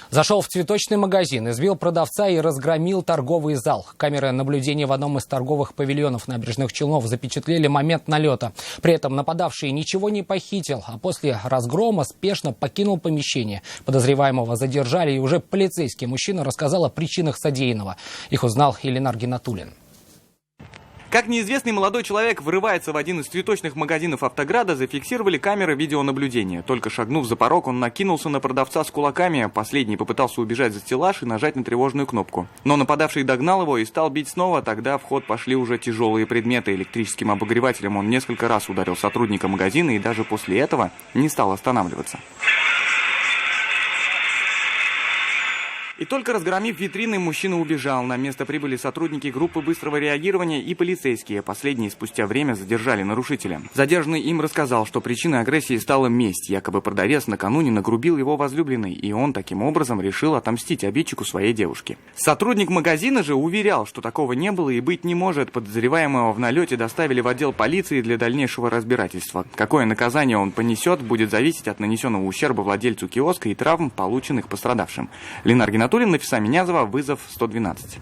Зашел в цветочный магазин, избил продавца и разгромил торговый зал. Камеры наблюдения в одном из торговых павильонов Набережных Челнов запечатлели момент налета. При этом нападавший ничего не похитил, а после разгрома спешно покинул помещение. Подозреваемого задержали, и уже полицейский мужчина рассказал о причинах содеянного. Их узнал Ильнар Гинатуллин. Как неизвестный молодой человек врывается в один из цветочных магазинов Автограда, зафиксировали камеры видеонаблюдения. Только шагнув за порог, он накинулся на продавца с кулаками. Последний попытался убежать за стеллаж и нажать на тревожную кнопку. Но нападавший догнал его и стал бить снова. Тогда в ход пошли уже тяжелые предметы. Электрическим обогревателем он несколько раз ударил сотрудника магазина и даже после этого не стал останавливаться. И только разгромив витрины, мужчина убежал. На место прибыли сотрудники группы быстрого реагирования и полицейские. Последние спустя время задержали нарушителя. Задержанный им рассказал, что причиной агрессии стала месть. Якобы продавец накануне нагрубил его возлюбленной, и он таким образом решил отомстить обидчику своей девушки. Сотрудник магазина же уверял, что такого не было и быть не может. Подозреваемого в налете доставили в отдел полиции для дальнейшего разбирательства. Какое наказание он понесет, будет зависеть от нанесенного ущерба владельцу киоска и травм, полученных пострадавшим. Ильнар Гинатуллин, Нафиса Минязова, вызов 112.